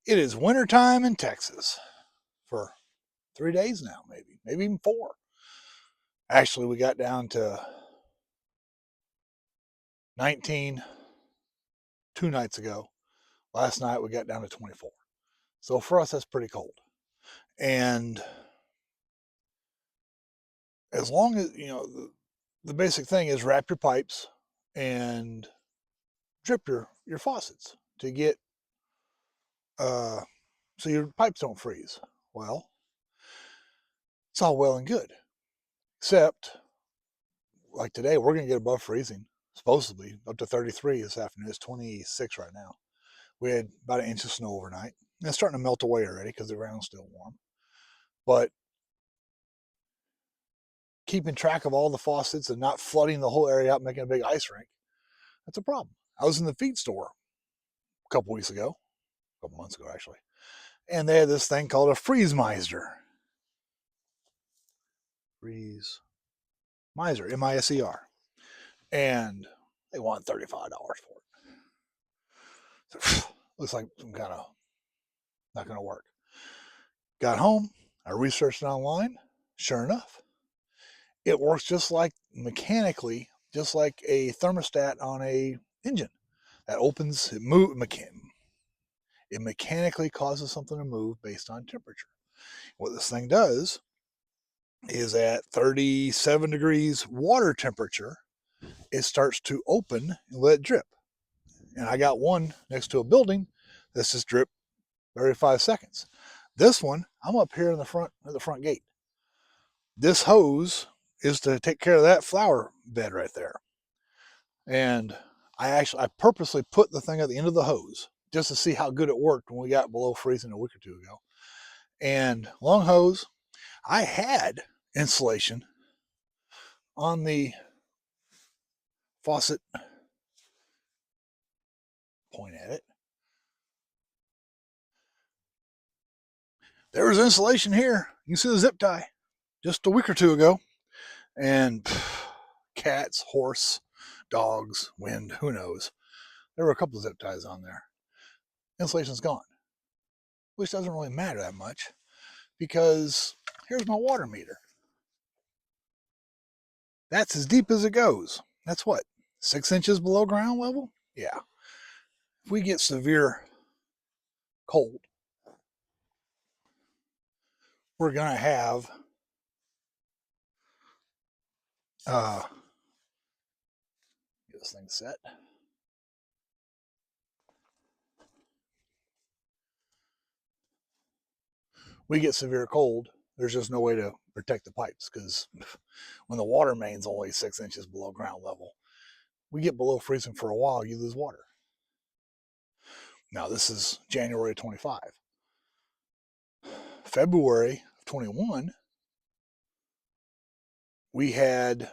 It is wintertime in Texas for 3 days now, maybe even 4. Actually, we got down to 19 2 nights ago. Last night we got down to 24. So for us, that's pretty cold. And as long as, the basic thing is wrap your pipes and drip your faucets to get, uh, so your pipes don't freeze. Well, it's all well and good, except like today, we're going to get above freezing, supposedly up to 33 this afternoon. It's 26 right now. We had about an inch of snow overnight. And it's starting to melt away already because the ground's still warm. But keeping track of all the faucets and not flooding the whole area out, making a big ice rink, that's a problem. I was in the feed store a couple weeks ago, a couple months ago actually, and they had this thing called a freeze miser. Freeze miser, M-I-S-E-R. And they want $35 for it. So, looks like some kind of not going to work. Got home, I researched it online. Sure enough, it works just like mechanically, just like a thermostat on a engine that opens, it mechanically causes something to move based on temperature. What this thing does is at 37 degrees water temperature, it starts to open and let it drip. And I got one next to a building that's just drip every 5 seconds. This one, I'm up here in the front at the front gate. This hose is to take care of that flower bed right there. And I purposely put the thing at the end of the hose just to see how good it worked when we got below freezing a week or two ago. And long hose, I had insulation on the faucet. Point at it. There was insulation here. You can see the zip tie just a week or two ago. And cats, horse, dogs, wind, who knows. There were a couple of zip ties on there. Insulation's gone, which doesn't really matter that much because here's my water meter. That's as deep as it goes. That's what, 6 inches below ground level? Yeah. If we get severe cold, we're going to have get this thing set. We get severe cold, there's just no way to protect the pipes because when the water main's only 6 inches below ground level, we get below freezing for a while, you lose water. Now, this is January 25. February of 21, we had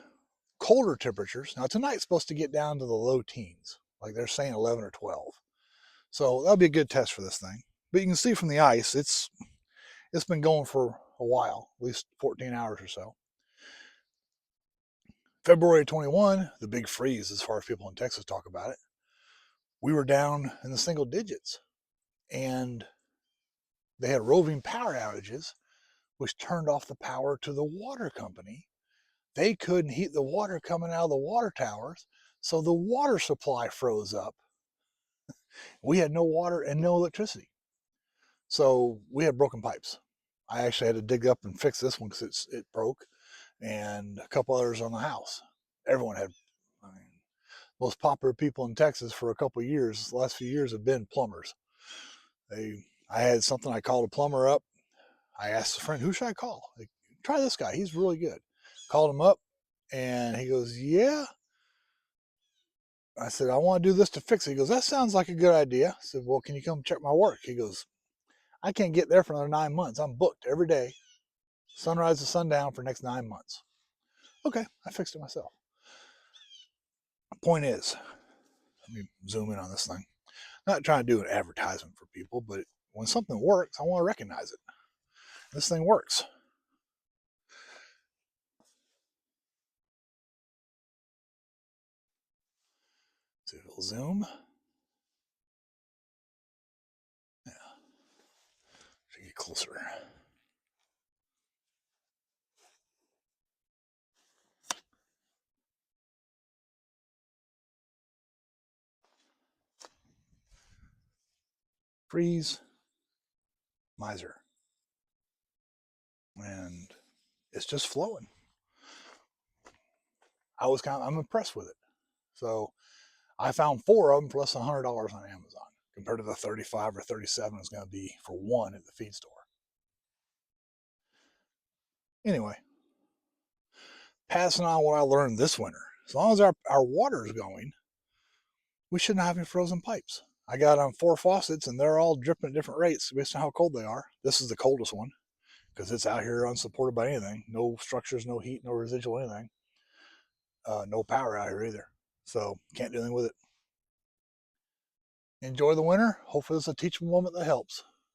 colder temperatures. Now, tonight's supposed to get down to the low teens, like they're saying 11 or 12. So that'll be a good test for this thing. But you can see from the ice, it's been going for a while, at least 14 hours or so. February 21, the big freeze, as far as people in Texas talk about it, we were down in the single digits. And they had roving power outages, which turned off the power to the water company. They couldn't heat the water coming out of the water towers, so the water supply froze up. We had no water and no electricity. So we had broken pipes. I actually had to dig up and fix this one because it broke, and a couple others on the house. Everyone had, I mean, most popular people in Texas for a couple of years, the last few years, have been plumbers. I had something, I called a plumber up. I asked a friend, who should I call? Like, try this guy. He's really good. Called him up, and he goes, yeah. I said, I want to do this to fix it. He goes, that sounds like a good idea. I said, well, can you come check my work? He goes, I can't get there for another 9 months. I'm booked every day, sunrise to sundown for the next 9 months. Okay, I fixed it myself. Point is, let me zoom in on this thing. I'm not trying to do an advertisement for people, but when something works, I want to recognize it. This thing works. See if it'll zoom. Yeah. closer. Freeze, Miser. And it's just flowing. I'm impressed with it. So I found 4 of them plus $100 on Amazon compared to the 35 or 37 it's going to be for one at the feed store. Anyway, passing on what I learned this winter. As long as our water is going, we shouldn't have any frozen pipes. I got on 4 faucets and they're all dripping at different rates based on how cold they are. This is the coldest one because it's out here unsupported by anything. No structures, no heat, no residual anything. No power out here either. So can't do anything with it. Enjoy the winter. Hopefully it's a teachable moment that helps.